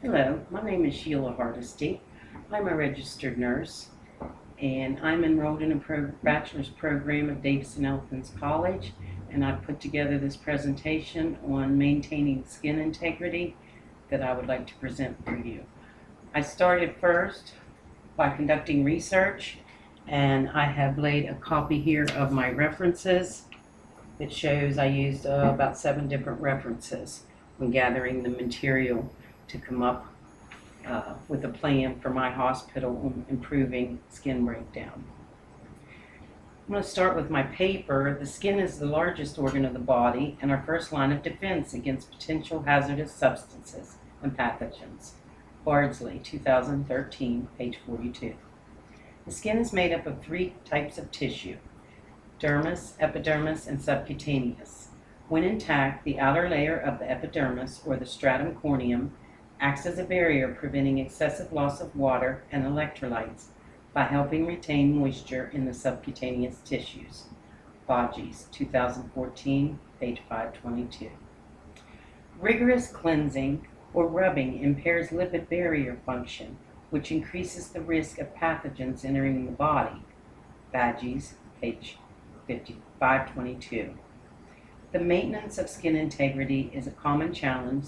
Hello, my name is Sheila Hardesty. I'm a registered nurse and I'm enrolled in a bachelor's program at Davidson-Elkins College, and I've put together this presentation on maintaining skin integrity that I would like to present for you. I started first by conducting research, and I have laid a copy here of my references. It shows I used about 7 different references when gathering the material to come up with a plan for my hospital on improving skin breakdown. I'm going to start with my paper. The skin is the largest organ of the body and our first line of defense against potential hazardous substances and pathogens. Bardsley, 2013, page 42. The skin is made up of 3 types of tissue: dermis, epidermis, and subcutaneous. When intact, the outer layer of the epidermis, or the stratum corneum, acts as a barrier, preventing excessive loss of water and electrolytes by helping retain moisture in the subcutaneous tissues. Bages, 2014, page 522. Rigorous cleansing or rubbing impairs lipid barrier function, which increases the risk of pathogens entering the body. Bages, page 522. The maintenance of skin integrity is a common challenge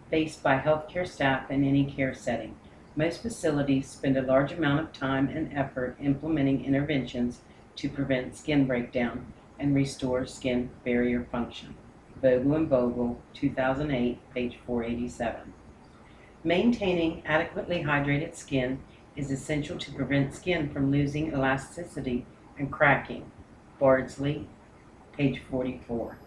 faced by healthcare staff in any care setting. Most facilities spend a large amount of time and effort implementing interventions to prevent skin breakdown and restore skin barrier function. Vogel and Vogel, 2008, page 487. Maintaining adequately hydrated skin is essential to prevent skin from losing elasticity and cracking. Bardsley, page 44.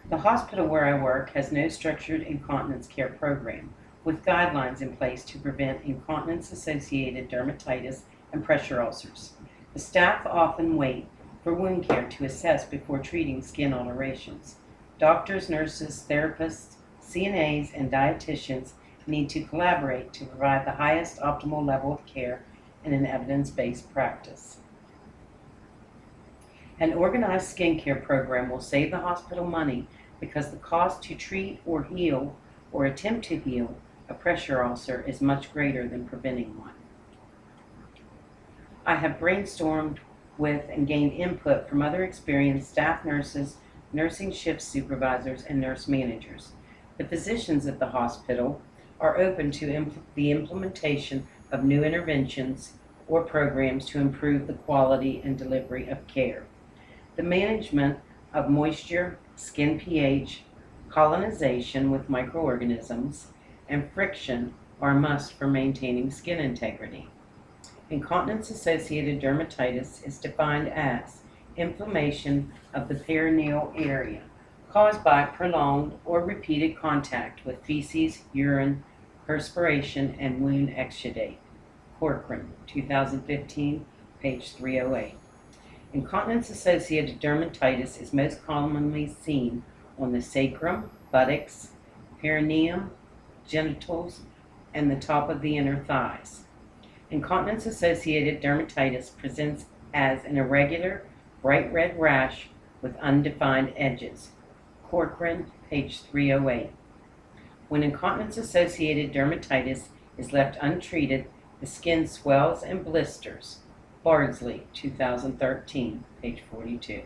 The hospital where I work has no structured incontinence care program, with guidelines in place to prevent incontinence-associated dermatitis and pressure ulcers. The staff often wait for wound care to assess before treating skin alterations. Doctors, nurses, therapists, CNAs, and dietitians need to collaborate to provide the highest optimal level of care in an evidence-based practice. An organized skincare program will save the hospital money because the cost to treat or heal or attempt to heal a pressure ulcer is much greater than preventing one. I have brainstormed with and gained input from other experienced staff nurses, nursing shift supervisors, and nurse managers. The physicians at the hospital are open to the implementation of new interventions or programs to improve the quality and delivery of care. The management of moisture, skin pH, colonization with microorganisms, and friction are a must for maintaining skin integrity. Incontinence-associated dermatitis is defined as inflammation of the perineal area caused by prolonged or repeated contact with feces, urine, perspiration, and wound exudate. Corcoran, 2015, page 308. Incontinence-associated dermatitis is most commonly seen on the sacrum, buttocks, perineum, genitals, and the top of the inner thighs. Incontinence-associated dermatitis presents as an irregular, bright red rash with undefined edges. Corcoran, page 308. When incontinence-associated dermatitis is left untreated, the skin swells and blisters. Bardsley, 2013, page 42.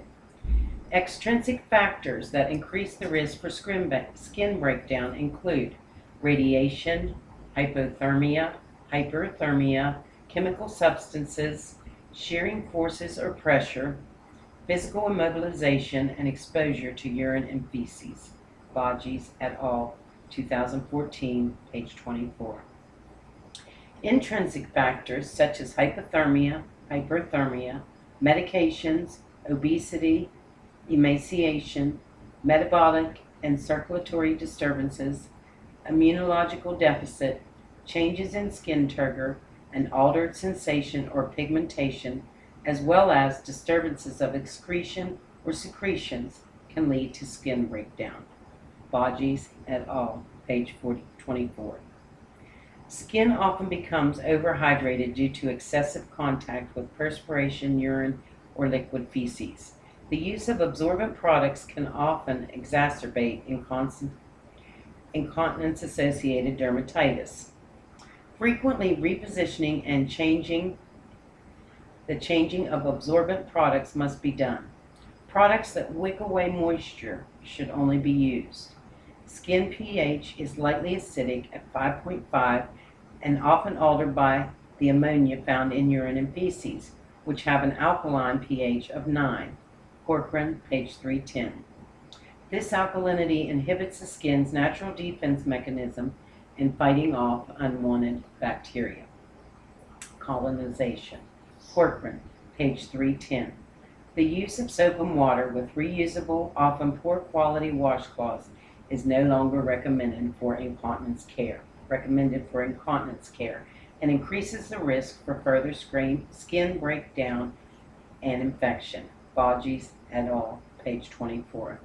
Extrinsic factors that increase the risk for skin breakdown include radiation, hypothermia, hyperthermia, chemical substances, shearing forces or pressure, physical immobilization, and exposure to urine and feces. Bages et al., 2014, page 24. Intrinsic factors such as hypothermia, hyperthermia, medications, obesity, emaciation, metabolic and circulatory disturbances, immunological deficit, changes in skin turgor, and altered sensation or pigmentation, as well as disturbances of excretion or secretions, can lead to skin breakdown. Bages et al., page 24. Skin often becomes overhydrated due to excessive contact with perspiration, urine, or liquid feces. The use of absorbent products can often exacerbate incontinence-associated dermatitis. Frequently repositioning and the changing of absorbent products must be done. Products that wick away moisture should only be used. Skin pH is lightly acidic at 5.5 and often altered by the ammonia found in urine and feces, which have an alkaline pH of 9. Corcoran, page 310. This alkalinity inhibits the skin's natural defense mechanism in fighting off unwanted bacteria. Colonization. Corcoran, page 310. The use of soap and water with reusable, often poor quality washcloths is no longer recommended for incontinence care, and increases the risk for further skin breakdown and infection. Boggies et al., page 24.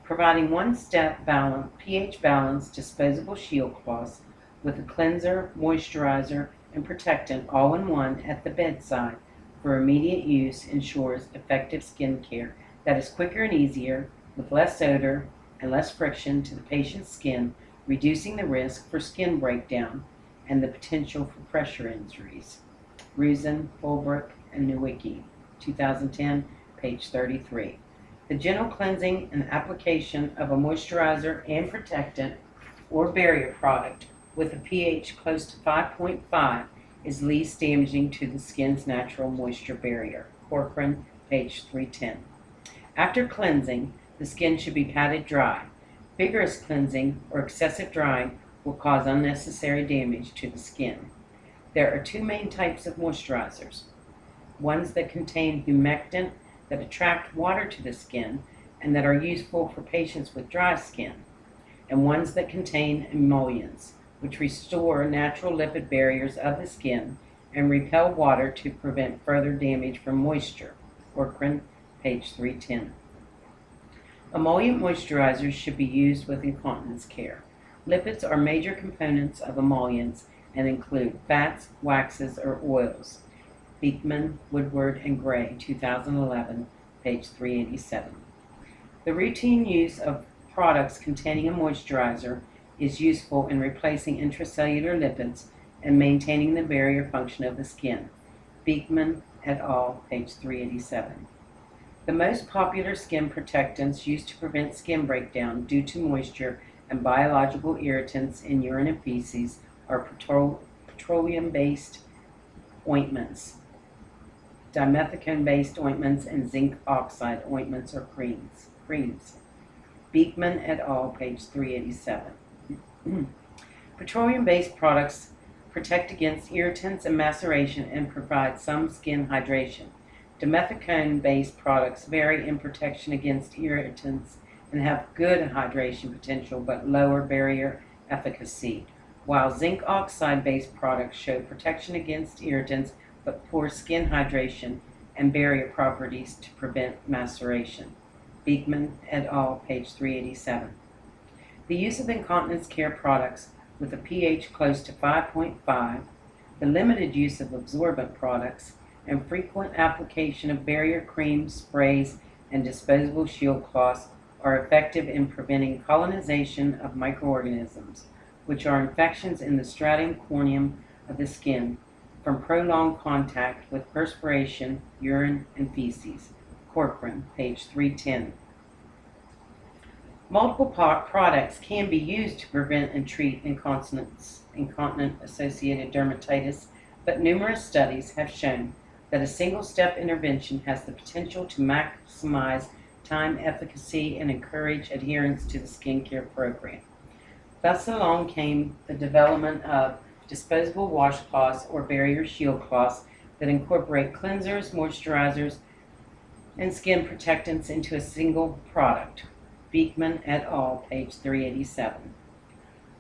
Providing one-step pH balanced disposable shield cloths with a cleanser, moisturizer, and protectant all in one at the bedside for immediate use ensures effective skin care that is quicker and easier, with less odor and less friction to the patient's skin, reducing the risk for skin breakdown and the potential for pressure injuries. Rusin, Fulbrook, and Nowicki, 2010, page 33. The gentle cleansing and application of a moisturizer and protectant or barrier product with a pH close to 5.5 is least damaging to the skin's natural moisture barrier. Corcoran, page 310. After cleansing, the skin should be patted dry. Vigorous cleansing or excessive drying will cause unnecessary damage to the skin. There are two main types of moisturizers: ones that contain humectant that attract water to the skin and that are useful for patients with dry skin, and ones that contain emollients, which restore natural lipid barriers of the skin and repel water to prevent further damage from moisture. Corcoran, page 310. Emollient moisturizers should be used with incontinence care. Lipids are major components of emollients and include fats, waxes, or oils. Beekman, Woodward, and Gray, 2011, page 387. The routine use of products containing a moisturizer is useful in replacing intracellular lipids and maintaining the barrier function of the skin. Beekman et al., page 387. The most popular skin protectants used to prevent skin breakdown due to moisture and biological irritants in urine and feces are petroleum-based ointments, dimethicone-based ointments, and zinc oxide ointments or creams. Beekman et al., page 387. Petroleum-based products protect against irritants and maceration and provide some skin hydration. Dimethicone-based products vary in protection against irritants and have good hydration potential but lower barrier efficacy, while zinc oxide-based products show protection against irritants but poor skin hydration and barrier properties to prevent maceration. Beekman et al., page 387. The use of incontinence care products with a pH close to 5.5, the limited use of absorbent products, and frequent application of barrier creams, sprays, and disposable shield cloths are effective in preventing colonization of microorganisms, which are infections in the stratum corneum of the skin from prolonged contact with perspiration, urine, and feces. Corcoran, page 310. Multiple products can be used to prevent and treat incontinence-associated dermatitis, but numerous studies have shown that a single-step intervention has the potential to maximize time efficacy and encourage adherence to the skincare program. Thus along came the development of disposable washcloths or barrier shield cloths that incorporate cleansers, moisturizers, and skin protectants into a single product. Beekman et al., page 387.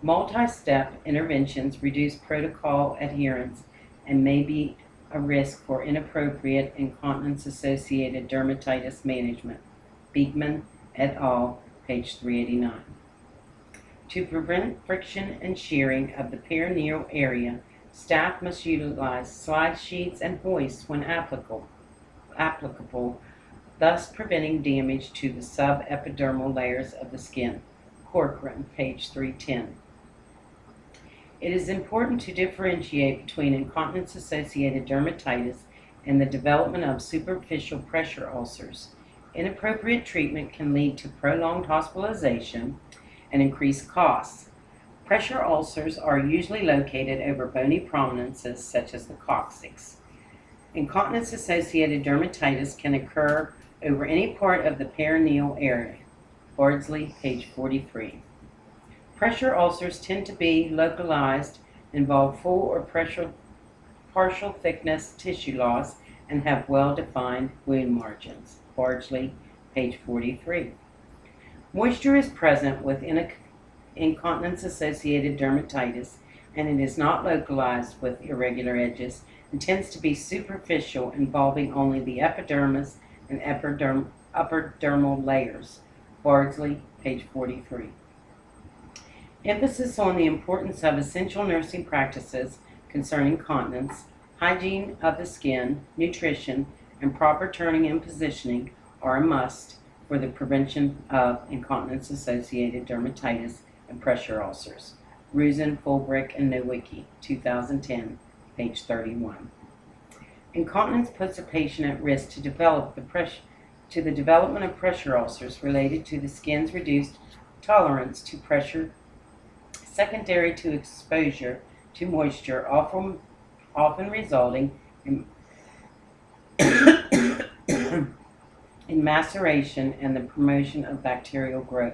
Multi-step interventions reduce protocol adherence and may be a risk for inappropriate incontinence-associated dermatitis management. Beekman et al., page 389. To prevent friction and shearing of the perineal area, staff must utilize slide sheets and hoists when applicable, thus preventing damage to the subepidermal layers of the skin. Corcoran, page 310. It is important to differentiate between incontinence-associated dermatitis and the development of superficial pressure ulcers. Inappropriate treatment can lead to prolonged hospitalization and increased costs. Pressure ulcers are usually located over bony prominences such as the coccyx. Incontinence-associated dermatitis can occur over any part of the perineal area. Bardsley, page 43. Pressure ulcers tend to be localized, involve full or partial thickness tissue loss, and have well-defined wound margins. Bardsley, page 43. Moisture is present with incontinence-associated dermatitis, and it is not localized with irregular edges and tends to be superficial, involving only the epidermis and upper dermal layers. Bardsley, page 43. Emphasis on the importance of essential nursing practices concerning continence, hygiene of the skin, nutrition, and proper turning and positioning are a must for the prevention of incontinence-associated dermatitis and pressure ulcers. Rusin, Fulbrick, and Nowicki, 2010, page 31. Incontinence puts a patient at risk to the development of pressure ulcers related to the skin's reduced tolerance to pressure, secondary to exposure to moisture, often resulting in in maceration and the promotion of bacterial growth.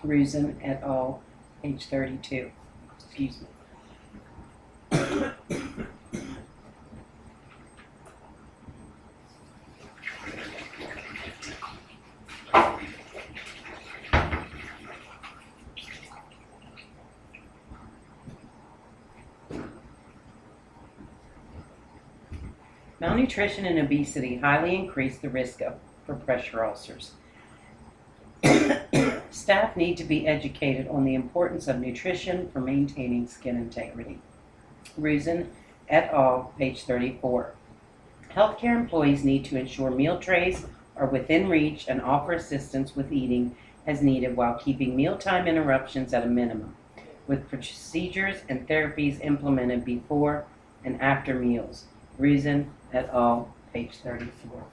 Rusin et al., page 32. Excuse me. Malnutrition and obesity highly increase the risk for pressure ulcers. Staff need to be educated on the importance of nutrition for maintaining skin integrity. Rusin et al., page 34. Healthcare employees need to ensure meal trays are within reach and offer assistance with eating as needed while keeping mealtime interruptions at a minimum, with procedures and therapies implemented before and after meals. Rusin et al., page 34.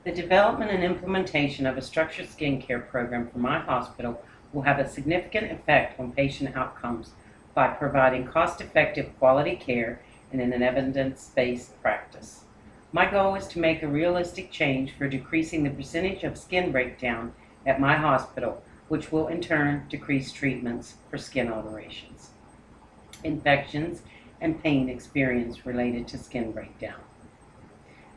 The development and implementation of a structured skincare program for my hospital will have a significant effect on patient outcomes by providing cost-effective quality care and an evidence-based practice. My goal is to make a realistic change for decreasing the percentage of skin breakdown at my hospital, which will in turn decrease treatments for skin alterations, infections, and pain experienced related to skin breakdown.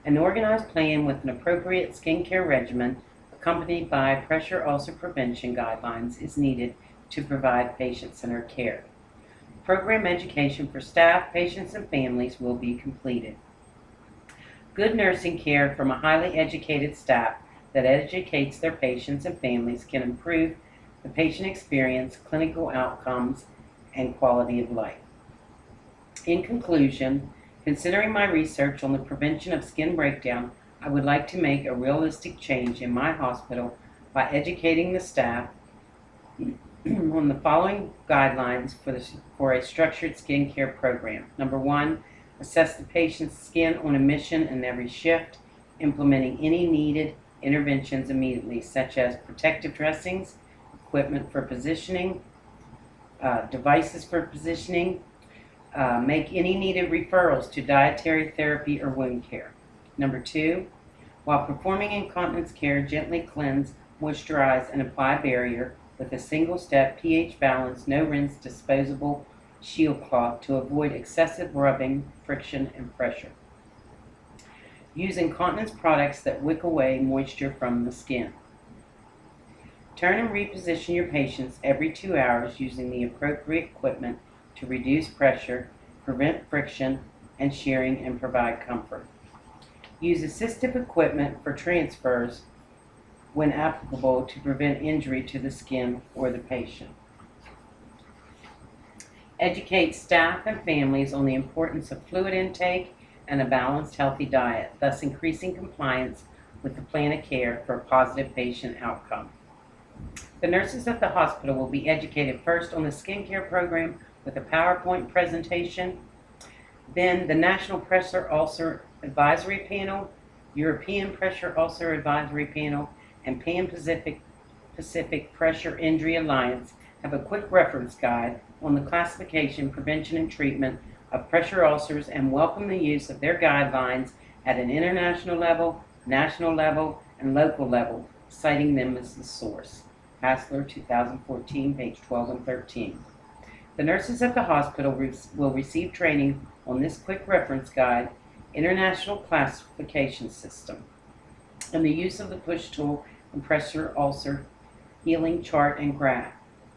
An organized plan with an appropriate skincare regimen accompanied by pressure ulcer prevention guidelines is needed to provide patient-centered care. Program education for staff, patients, and families will be completed. Good nursing care from a highly educated staff that educates their patients and families can improve the patient experience, clinical outcomes, and quality of life. In conclusion, considering my research on the prevention of skin breakdown, I would like to make a realistic change in my hospital by educating the staff on the following guidelines for a structured skincare program. Number 1, assess the patient's skin on a mission and every shift, implementing any needed interventions immediately, such as protective dressings, equipment for positioning, devices for positioning, make any needed referrals to dietary therapy or wound care. Number 2, while performing incontinence care, gently cleanse, moisturize, and apply a barrier with a single-step pH balanced, no rinse, disposable shield cloth to avoid excessive rubbing, friction, and pressure. Use incontinence products that wick away moisture from the skin. Turn and reposition your patients every 2 hours using the appropriate equipment to reduce pressure, prevent friction and shearing, and provide comfort. Use assistive equipment for transfers when applicable to prevent injury to the skin or the patient. Educate staff and families on the importance of fluid intake and a balanced, healthy diet, thus increasing compliance with the plan of care for a positive patient outcome. The nurses at the hospital will be educated first on the skincare program with a PowerPoint presentation, then the National Pressure Ulcer Advisory Panel, European Pressure Ulcer Advisory Panel, and Pan-Pacific Pressure Injury Alliance have a quick reference guide on the classification, prevention, and treatment of pressure ulcers and welcome the use of their guidelines at an international level, national level, and local level, citing them as the source. Hassler, 2014, page 12 and 13. The nurses at the hospital will receive training on this quick reference guide, international classification system, and the use of the push tool and pressure ulcer healing chart and graph,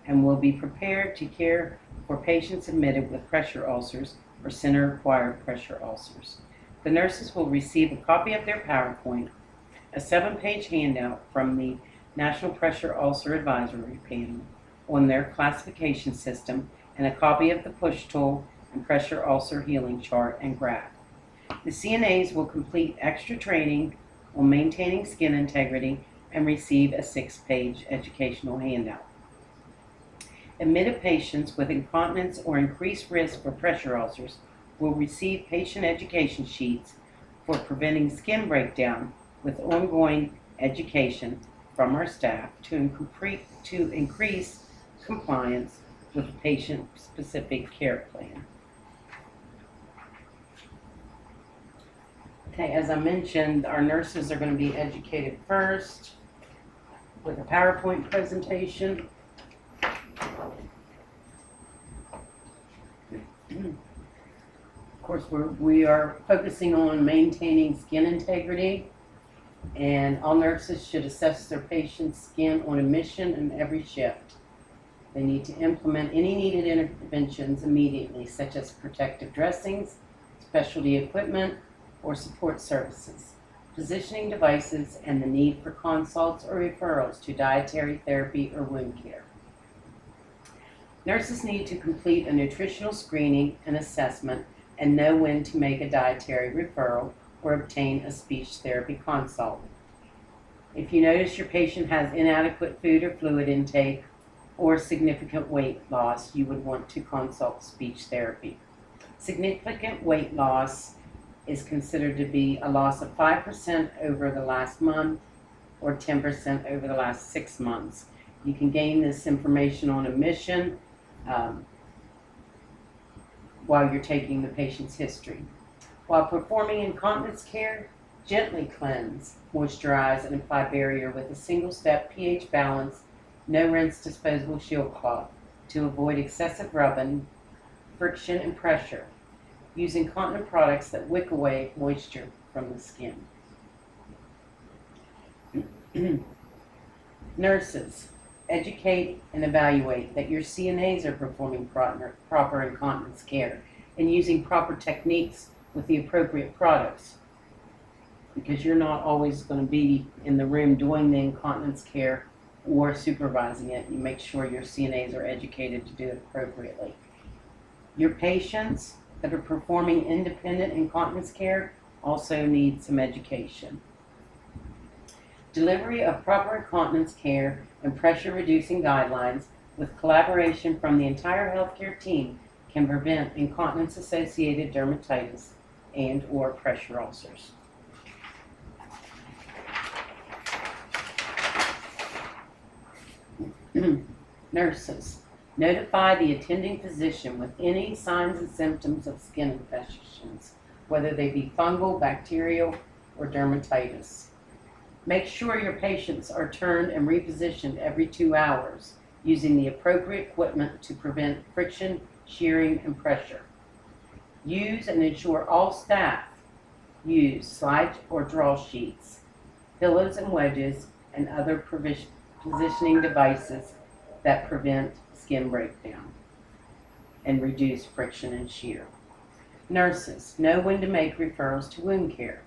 and will be prepared to care for patients admitted with pressure ulcers or center-acquired pressure ulcers. The nurses will receive a copy of their PowerPoint, a 7-page handout from the National Pressure Ulcer Advisory Panel on their classification system, and a copy of the push tool and pressure ulcer healing chart and graph. The CNAs will complete extra training on maintaining skin integrity and receive a 6-page educational handout. Admitted patients with incontinence or increased risk for pressure ulcers will receive patient education sheets for preventing skin breakdown with ongoing education from our staff to increase compliance with the patient-specific care plan. Okay, as I mentioned, our nurses are going to be educated first with a PowerPoint presentation. Of course, we are focusing on maintaining skin integrity, and all nurses should assess their patient's skin on admission and every shift. They need to implement any needed interventions immediately, such as protective dressings, specialty equipment, or support services, positioning devices, and the need for consults or referrals to dietary therapy or wound care. Nurses need to complete a nutritional screening and assessment and know when to make a dietary referral or obtain a speech therapy consult. If you notice your patient has inadequate food or fluid intake or significant weight loss, you would want to consult speech therapy. Significant weight loss is considered to be a loss of 5% over the last month or 10% over the last 6 months. You can gain this information on admission while you're taking the patient's history. While performing incontinence care, gently cleanse, moisturize, and apply barrier with a single-step pH balance, no rinse disposable shield cloth to avoid excessive rubbing, friction, and pressure. Use incontinent products that wick away moisture from the skin. Nurses, educate and evaluate that your CNAs are performing proper incontinence care and using proper techniques with the appropriate products, because you're not always going to be in the room doing the incontinence care or supervising it. You make sure your CNAs are educated to do it appropriately. Your patients that are performing independent incontinence care also need some education. Delivery of proper incontinence care and pressure reducing guidelines with collaboration from the entire healthcare team can prevent incontinence associated dermatitis and or pressure ulcers. Nurses, notify the attending physician with any signs and symptoms of skin infections, whether they be fungal, bacterial, or dermatitis. Make sure your patients are turned and repositioned every 2 hours using the appropriate equipment to prevent friction, shearing, and pressure. Use and ensure all staff use slide or draw sheets, pillows and wedges, and other positioning devices that prevent skin breakdown and reduce friction and shear. Nurses, know when to make referrals to wound care.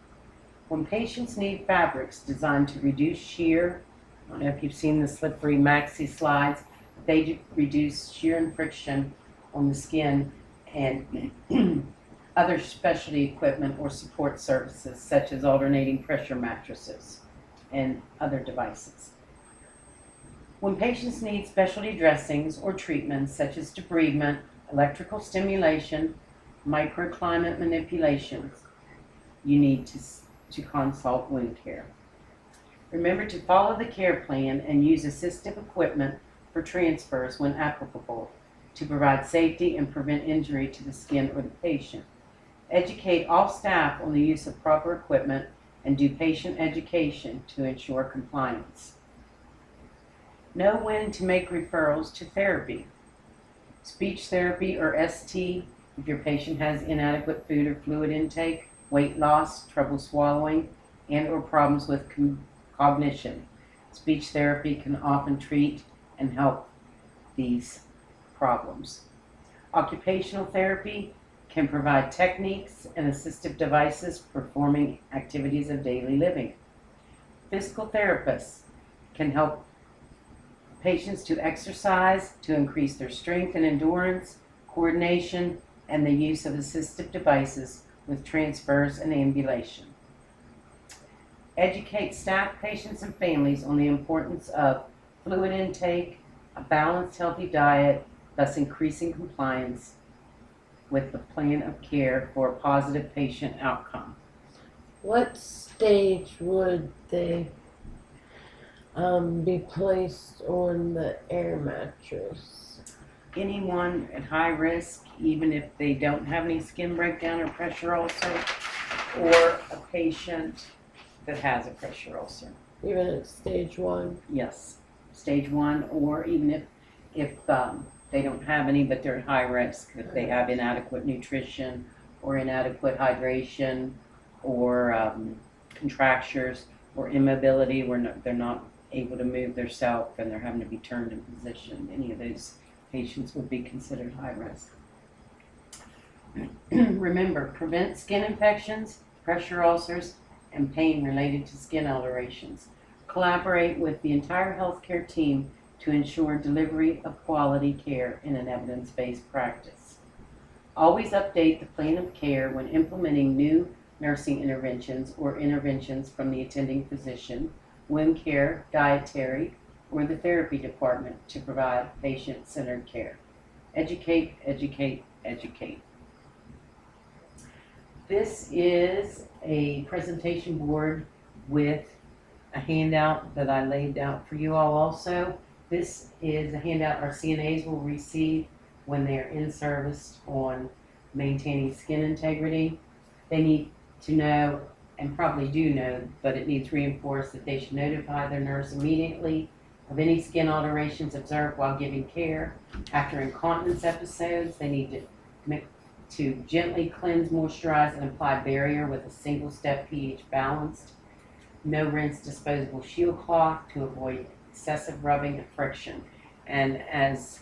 When patients need fabrics designed to reduce shear, I don't know if you've seen the slippery maxi slides, they reduce shear and friction on the skin, and other specialty equipment or support services such as alternating pressure mattresses and other devices. When patients need specialty dressings or treatments such as debridement, electrical stimulation, microclimate manipulations, you need to consult wound care. Remember to follow the care plan and use assistive equipment for transfers when applicable to provide safety and prevent injury to the skin or the patient. Educate all staff on the use of proper equipment and do patient education to ensure compliance. Know when to make referrals to therapy. Speech therapy or ST if your patient has inadequate food or fluid intake, weight loss, trouble swallowing, and or problems with cognition. Speech therapy can often treat and help these problems. Occupational therapy can provide techniques and assistive devices performing activities of daily living. Physical therapists can help patients to exercise to increase their strength and endurance, coordination, and the use of assistive devices with transfers and ambulation. Educate staff, patients, and families on the importance of fluid intake, a balanced, healthy diet, thus increasing compliance with the plan of care for a positive patient outcome. What stage would they be placed on the air mattress? Anyone at high risk, even if they don't have any skin breakdown or pressure ulcer, or a patient that has a pressure ulcer. Even at stage 1? Yes, stage 1, or even if they don't have any, but they're at high risk, if they have inadequate nutrition or inadequate hydration or contractures or immobility where they're not able to move themselves and they're having to be turned in position. Any of those patients would be considered high risk. Remember, prevent skin infections, pressure ulcers, and pain related to skin alterations. Collaborate with the entire healthcare team to ensure delivery of quality care in an evidence-based practice. Always update the plan of care when implementing new nursing interventions or interventions from the attending physician, wound care, dietary, or the therapy department to provide patient-centered care. Educate, educate, educate. This is a presentation board with a handout that I laid out for you all also. This is a handout our CNAs will receive when they're in service on maintaining skin integrity. They need to know, and probably do know, but it needs reinforced that they should notify their nurse immediately of any skin alterations observed while giving care. After incontinence episodes, they need to gently cleanse, moisturize, and apply barrier with a single-step pH balanced. No rinse disposable shield cloth to avoid excessive rubbing and friction. And as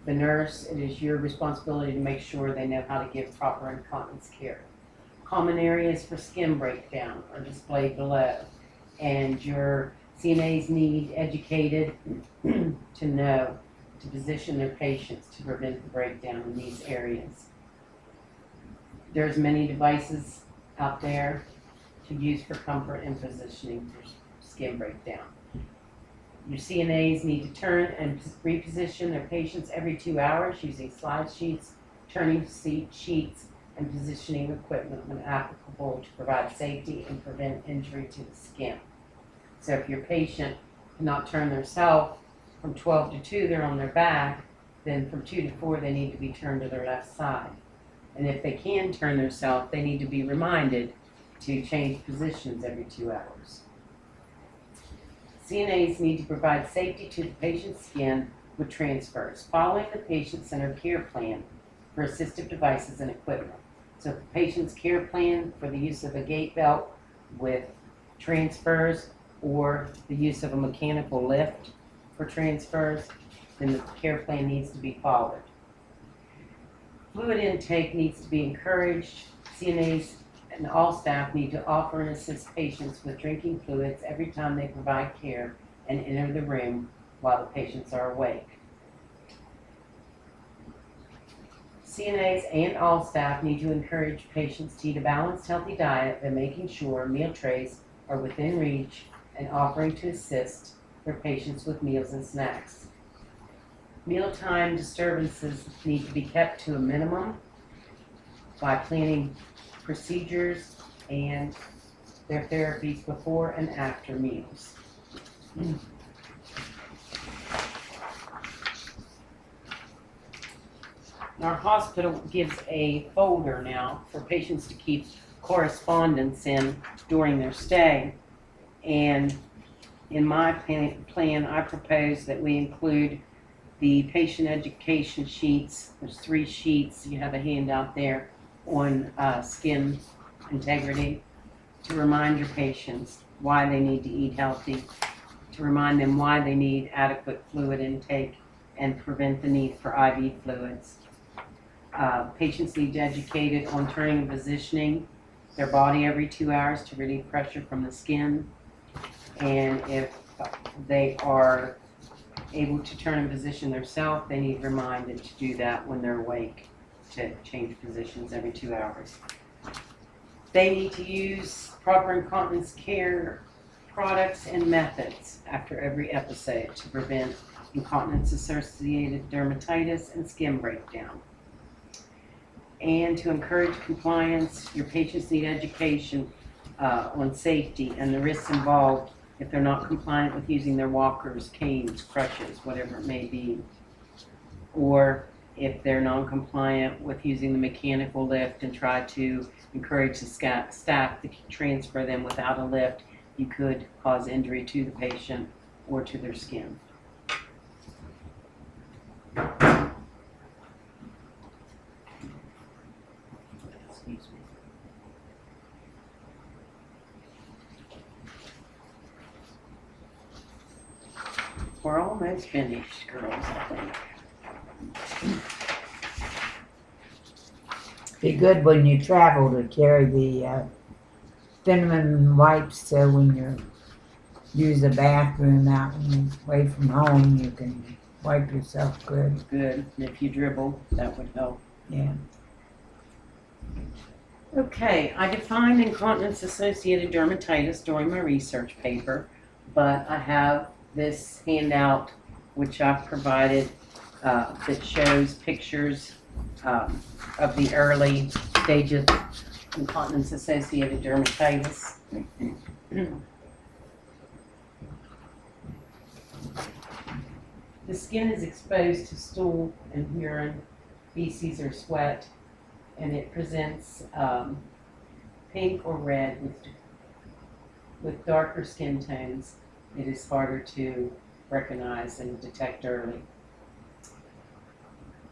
the nurse, it is your responsibility to make sure they know how to give proper incontinence care. Common areas for skin breakdown are displayed below, and your CNAs need educated to know to position their patients to prevent the breakdown in these areas. There's many devices out there to use for comfort and positioning for skin breakdown. Your CNAs need to turn and reposition their patients every 2 hours using slide sheets, turning sheets, and positioning equipment when applicable to provide safety and prevent injury to the skin. So if your patient cannot turn themselves from 12 to 2, they're on their back, then from 2 to 4, they need to be turned to their left side. And if they can turn themselves, they need to be reminded to change positions every 2 hours. CNAs need to provide safety to the patient's skin with transfers, following the patient-centered care plan for assistive devices and equipment. So if the patient's care plan for the use of a gait belt with transfers or the use of a mechanical lift for transfers, then the care plan needs to be followed. Fluid intake needs to be encouraged. CNAs and all staff need to offer and assist patients with drinking fluids every time they provide care and enter the room while the patients are awake. CNAs and all staff need to encourage patients to eat a balanced, healthy diet by making sure meal trays are within reach and offering to assist their patients with meals and snacks. Mealtime disturbances need to be kept to a minimum by planning procedures and their therapies before and after meals. Our hospital gives a folder now for patients to keep correspondence in during their stay. And in my plan, I propose that we include the patient education sheets. There's 3 sheets. You have a handout there on skin integrity to remind your patients why they need to eat healthy, to remind them why they need adequate fluid intake and prevent the need for IV fluids. Patients need to be educated on turning and positioning their body every 2 hours to relieve pressure from the skin. And if they are able to turn and position themselves, they need reminded to do that when they're awake, to change positions every 2 hours. They need to use proper incontinence care products and methods after every episode to prevent incontinence-associated dermatitis and skin breakdown. And to encourage compliance, your patients need education on safety and the risks involved if they're not compliant with using their walkers, canes, crutches, whatever it may be. Or if they're non-compliant with using the mechanical lift and try to encourage the staff to transfer them without a lift, you could cause injury to the patient or to their skin. Excuse me. We're almost finished, girls, I think. Be good when you travel to carry the cinnamon wipes, so when you use the bathroom out and away from home, you can wipe yourself good. Good. And if you dribble, that would help. Yeah. Okay, I defined incontinence-associated dermatitis during my research paper, but I have this handout which I've provided that shows pictures of the early stages of incontinence-associated dermatitis. The skin is exposed to stool and urine, feces, or sweat, and it presents pink or red with darker skin tones. It is harder to recognize and detect early.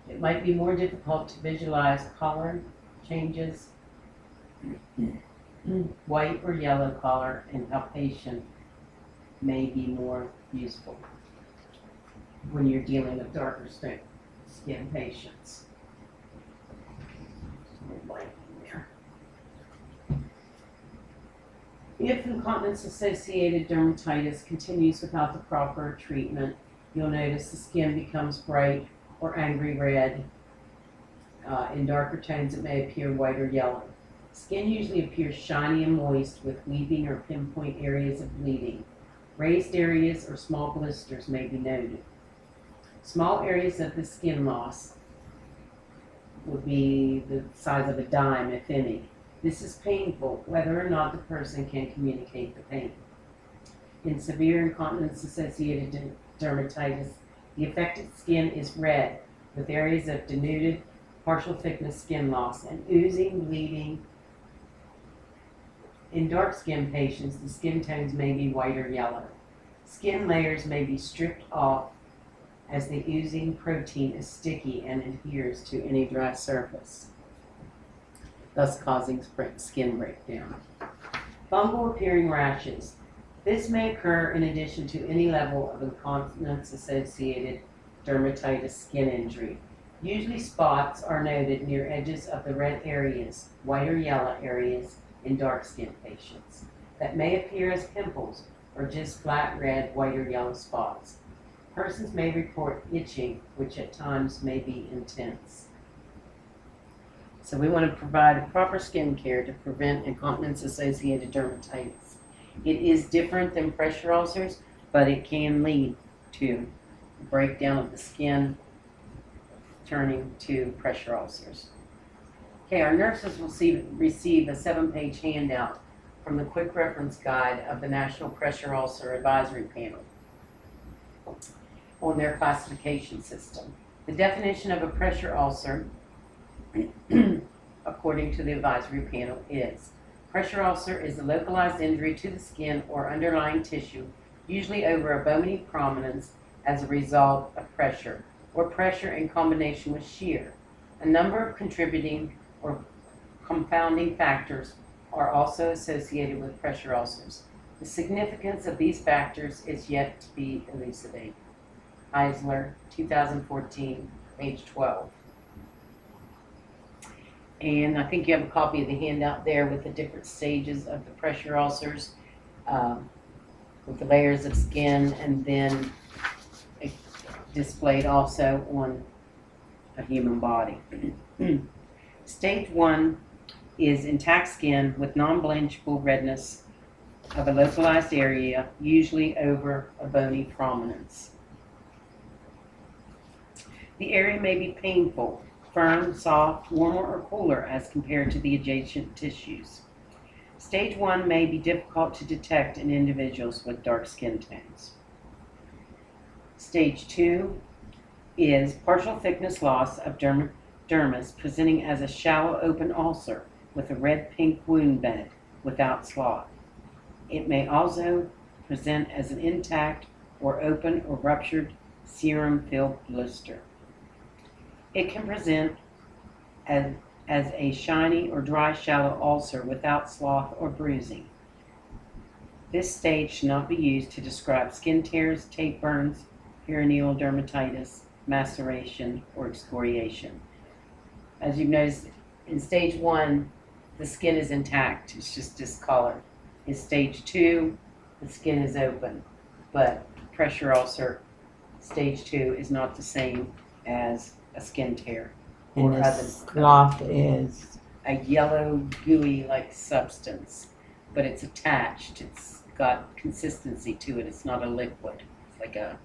It might be more difficult to visualize color changes, white or yellow color, and how patient may be more useful when you're dealing with darker skin patients. If incontinence-associated dermatitis continues without the proper treatment, you'll notice the skin becomes bright or angry red. In darker tones, it may appear white or yellow. Skin usually appears shiny and moist with weeping or pinpoint areas of bleeding. Raised areas or small blisters may be noted. Small areas of the skin loss would be the size of a dime, if any. This is painful, whether or not the person can communicate the pain. In severe incontinence-associated dermatitis, the affected skin is red, with areas of denuded, partial thickness skin loss, and oozing, bleeding. In dark skin patients, the skin tones may be white or yellow. Skin layers may be stripped off as the oozing protein is sticky and adheres to any dry surface, thus causing skin breakdown. Fungal appearing rashes. This may occur in addition to any level of incontinence-associated dermatitis skin injury. Usually spots are noted near edges of the red areas, white or yellow areas in dark skin patients that may appear as pimples or just flat red, white or yellow spots. Persons may report itching, which at times may be intense. So we want to provide a proper skin care to prevent incontinence-associated dermatitis. It is different than pressure ulcers. but it can lead to breakdown of the skin, turning to pressure ulcers. Okay, our nurses will receive a 7-page handout from the quick reference guide of the National Pressure Ulcer Advisory Panel on their classification system. The definition of a pressure ulcer, according to the advisory panel, is pressure ulcer is a localized injury to the skin or underlying tissue, usually over a bony prominence as a result of pressure, or pressure in combination with shear. A number of contributing or confounding factors are also associated with pressure ulcers. The significance of these factors is yet to be elucidated. Eisler, 2014, page 12. And I think you have a copy of the handout there with the different stages of the pressure ulcers, with the layers of skin, and then displayed also on a human body. Stage 1 is intact skin with non-blanchable redness of a localized area, usually over a bony prominence. The area may be painful, firm, soft, warmer, or cooler as compared to the adjacent tissues. Stage 1 may be difficult to detect in individuals with dark skin tones. Stage 2 is partial thickness loss of dermis presenting as a shallow open ulcer with a red-pink wound bed without slough. It may also present as an intact or open or ruptured serum-filled blister. It can present as a shiny or dry shallow ulcer without slough or bruising. This stage should not be used to describe skin tears, tape burns, perineal dermatitis, maceration, or excoriation. As you've noticed, in stage 1, the skin is intact, it's just discolored. In stage 2, the skin is open, but pressure ulcer, stage 2, is not the same as a skin tear. And or the other slough is a yellow, gooey-like substance, but it's attached. It's got consistency to it. It's not a liquid. It's like a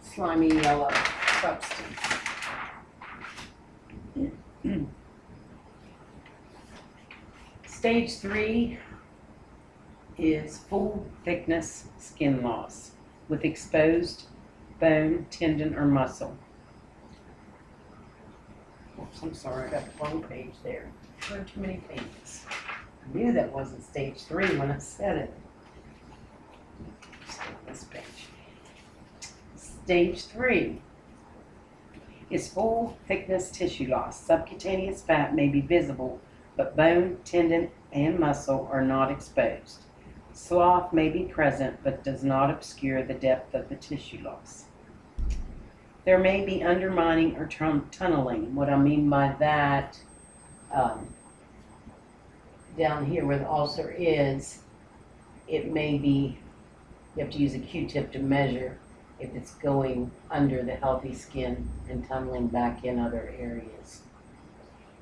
slimy yellow substance. Stage 3 is full thickness skin loss with exposed bone, tendon, or muscle. Oops, I'm sorry, I got the wrong page there. There are too many pages. I knew that wasn't stage 3 when I said it. This page. Stage 3 is full thickness tissue loss. Subcutaneous fat may be visible, but bone, tendon, and muscle are not exposed. Slough may be present, but does not obscure the depth of the tissue loss. There may be undermining or tunneling. What I mean by that, down here where the ulcer is, it may be, you have to use a Q-tip to measure if it's going under the healthy skin and tunneling back in other areas.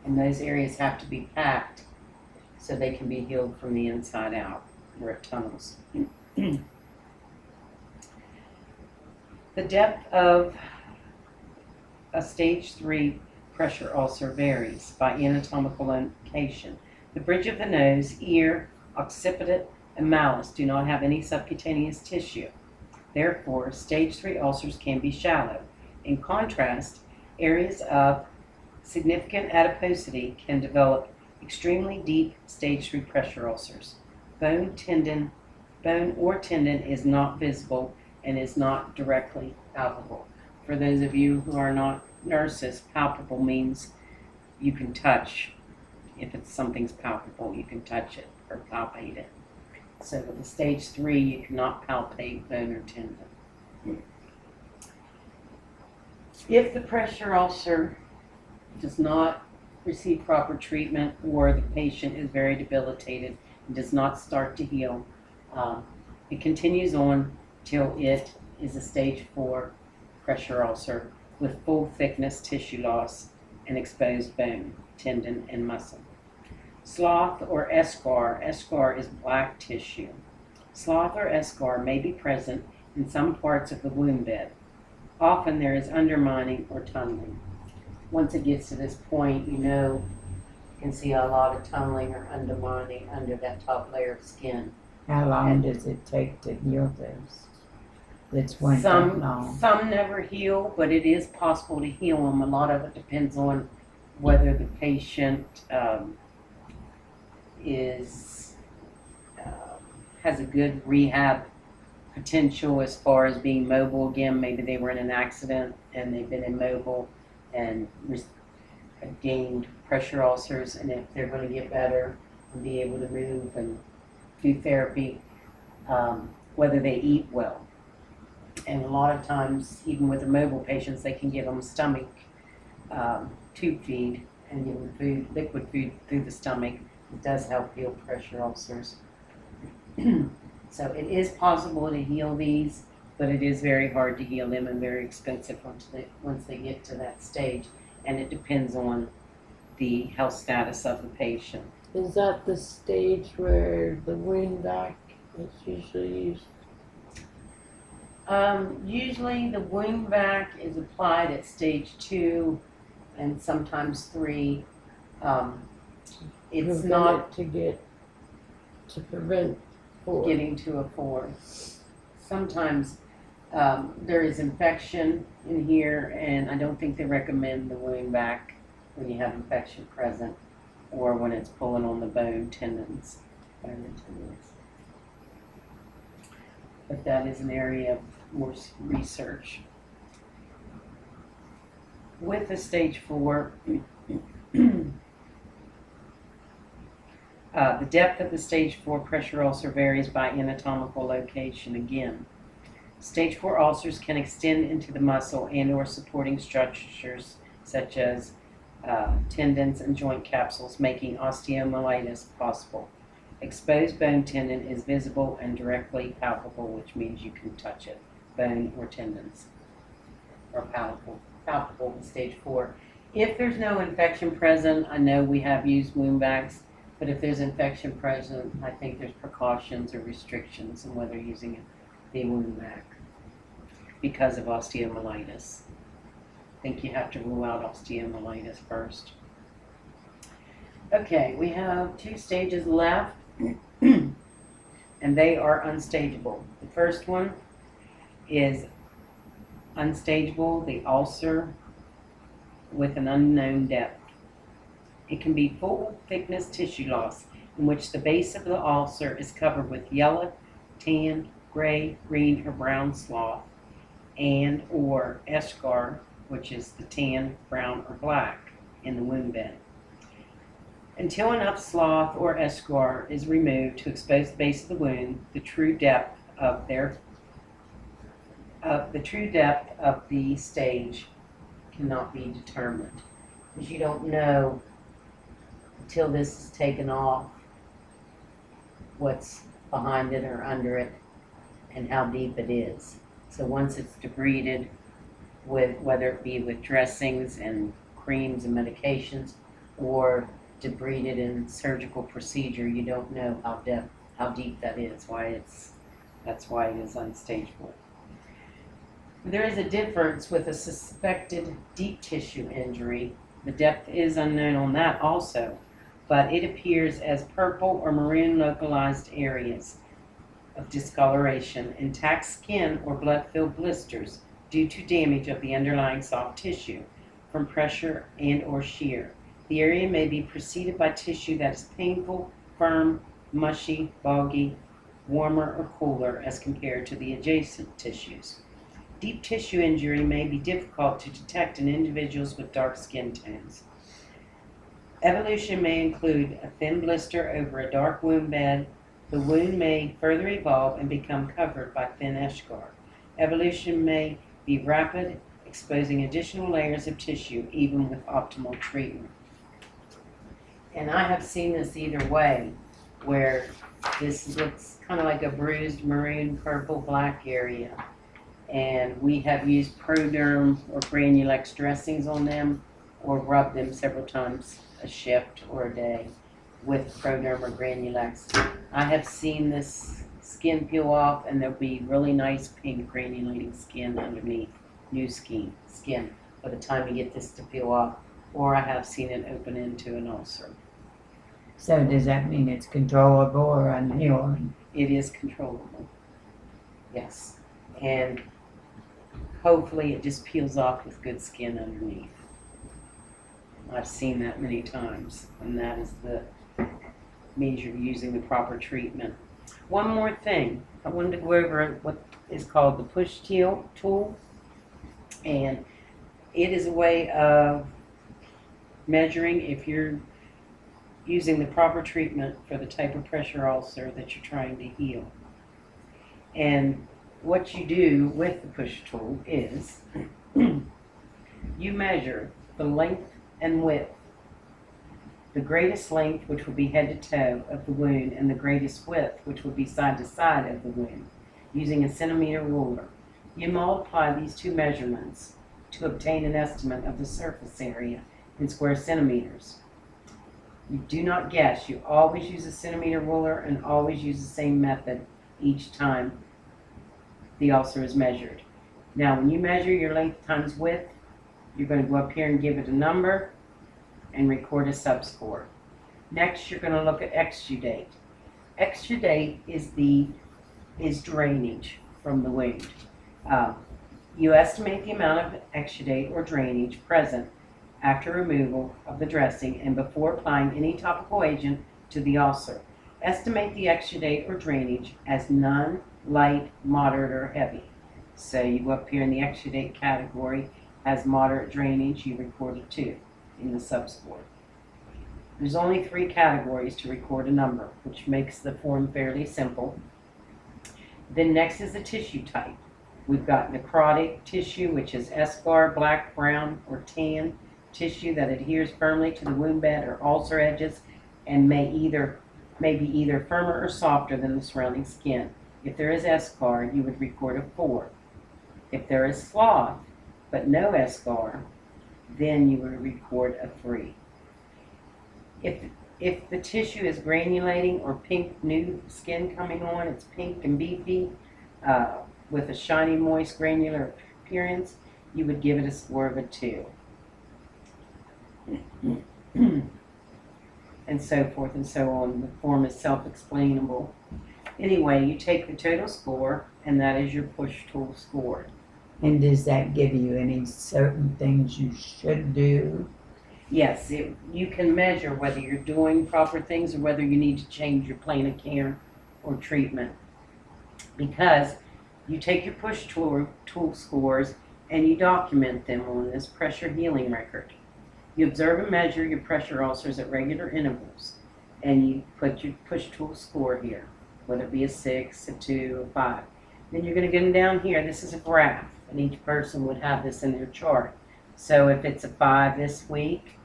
And those areas have to be packed so they can be healed from the inside out where it tunnels. The depth of a stage 3 pressure ulcer varies by anatomical location. The bridge of the nose, ear, occipital, and malleus do not have any subcutaneous tissue. Therefore, stage 3 ulcers can be shallow. In contrast, areas of significant adiposity can develop extremely deep stage 3 pressure ulcers. Bone or tendon is not visible and is not directly palpable. For those of you who are not nurses, palpable means you can touch. If it's something's palpable, you can touch it or palpate it. So with the stage 3, you cannot palpate bone or tendon. If the pressure ulcer does not receive proper treatment or the patient is very debilitated and does not start to heal, it continues on till it is a stage 4 pressure ulcer with full thickness tissue loss and exposed bone, tendon, and muscle. Slough or eschar. Eschar is black tissue. Slough or eschar may be present in some parts of the wound bed. Often there is undermining or tunneling. Once it gets to this point, you can see a lot of tunneling or undermining under that top layer of skin. How long And- does it take to heal those? It's one that long. Some never heal, but it is possible to heal them. A lot of it depends on whether the patient is has a good rehab potential as far as being mobile again. Maybe they were in an accident and they've been immobile and have gained pressure ulcers, and if they're going to get better and be able to move and do therapy, whether they eat well. And a lot of times, even with the mobile patients, they can give them stomach tube feed and give them food, liquid food through the stomach. It does help heal pressure ulcers. So it is possible to heal these, but it is very hard to heal them and very expensive once they get to that stage. And it depends on the health status of the patient. Is that the stage where the wound vac is usually used? Usually the wound vac is applied at stage 2 and sometimes 3. It's Prevent not it to prevent for getting to a 4. Sometimes there is infection in here, and I don't think they recommend the wound vac when you have infection present or when it's pulling on the bone tendons. But that is an area of more research. With the stage 4, the depth of the stage 4 pressure ulcer varies by anatomical location again. Stage 4 ulcers can extend into the muscle and or supporting structures such as tendons and joint capsules, making osteomyelitis possible. Exposed bone tendon is visible and directly palpable, which means you can touch it. Bone or tendons are palpable in stage 4. If there's no infection present, I know we have used wound vacs, but if there's infection present, I think there's precautions or restrictions on whether using the wound vac because of osteomyelitis. I think you have to rule out osteomyelitis first. Okay, we have 2 stages left, and they are unstageable. The first one is unstageable, the ulcer with an unknown depth. It can be full thickness tissue loss in which the base of the ulcer is covered with yellow, tan, gray, green, or brown slough, and or eschar, which is the tan, brown, or black in the wound bed. Until enough slough or eschar is removed to expose the base of the wound, the true depth of the stage cannot be determined, because you don't know until this is taken off what's behind it or under it and how deep it is. So once it's debrided, with whether it be with dressings and creams and medications or debrided in surgical procedure, you don't know how deep that is. That's why it is unstageable. There is a difference with a suspected deep tissue injury. The depth is unknown on that also, but it appears as purple or maroon localized areas of discoloration, intact skin, or blood-filled blisters due to damage of the underlying soft tissue from pressure and or shear. The area may be preceded by tissue that is painful, firm, mushy, boggy, warmer or cooler as compared to the adjacent tissues. Deep tissue injury may be difficult to detect in individuals with dark skin tones. Evolution may include a thin blister over a dark wound bed. The wound may further evolve and become covered by thin eschar. Evolution may be rapid, exposing additional layers of tissue even with optimal treatment. And I have seen this either way, where this looks kind of like a bruised maroon, purple, black area. And we have used Proderm or Granulex dressings on them, or rubbed them several times a shift or a day with Proderm or Granulex. I have seen this skin peel off, and there'll be really nice pink granulating skin underneath, new skin by the time you get this to peel off, or I have seen it open into an ulcer. So does that mean it's controllable or unhealing? It is controllable. Yes. And hopefully it just peels off with good skin underneath. I've seen that many times, and that is the means you're using the proper treatment. One more thing. I wanted to go over what is called the push tool, and it is a way of measuring if you're using the proper treatment for the type of pressure ulcer that you're trying to heal. And what you do with the push tool is you measure the length and width, the greatest length, which would be head to toe of the wound, and the greatest width, which would be side to side of the wound, using a centimeter ruler. You multiply these two measurements to obtain an estimate of the surface area in square centimeters. You do not guess. You always use a centimeter ruler and always use the same method each time the ulcer is measured. Now, when you measure your length times width, you're going to go up here and give it a number and record a subscore. Next, you're going to look at exudate. Exudate is drainage from the wound. You estimate the amount of exudate or drainage present after removal of the dressing and before applying any topical agent to the ulcer. Estimate the exudate or drainage as none, light, moderate, or heavy. So you go up here in the exudate category as moderate drainage, you record a 2 in the subscore. There's only 3 categories to record a number, which makes the form fairly simple. Then next is the tissue type. We've got necrotic tissue, which is eschar, black, brown, or tan tissue that adheres firmly to the wound bed or ulcer edges and may be either firmer or softer than the surrounding skin. If there is eschar, you would record a 4. If there is slough, but no eschar, then you would record a 3. If the tissue is granulating or pink new skin coming on, it's pink and beefy, with a shiny, moist, granular appearance, you would give it a score of a 2. And so forth and so on. The form is self-explainable. Anyway, you take the total score, and that is your push tool score. And does that give you any certain things you should do? Yes, you can measure whether you're doing proper things or whether you need to change your plan of care or treatment. Because you take your push tool scores and you document them on this pressure healing record. You observe and measure your pressure ulcers at regular intervals, and you put your push tool score here, whether it be a 6, a 2, a 5. Then you're going to get them down here. This is a graph, and each person would have this in their chart. So if it's a 5 this week,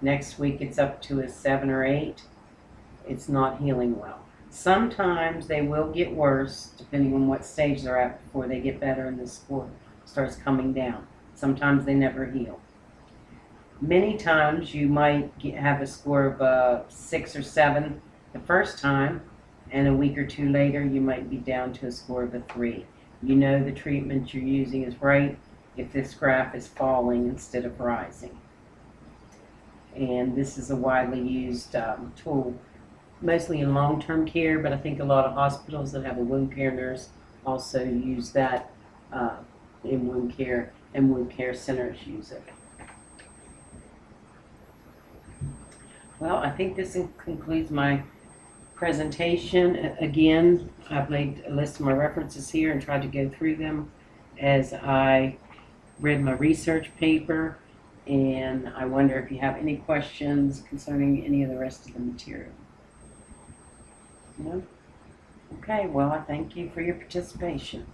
next week it's up to a 7 or 8, it's not healing well. Sometimes they will get worse, depending on what stage they're at, before they get better and the score starts coming down. Sometimes they never heal. Many times you might have a score of 6 or 7 the first time, and a week or 2 later you might be down to a score of a 3. You know the treatment you're using is right if this graph is falling instead of rising. And this is a widely used tool, mostly in long-term care, but I think a lot of hospitals that have a wound care nurse also use that in wound care, and wound care centers use it. Well, I think this concludes my presentation. Again, I've laid a list of my references here and tried to go through them as I read my research paper, and I wonder if you have any questions concerning any of the rest of the material. No? Okay, well, I thank you for your participation.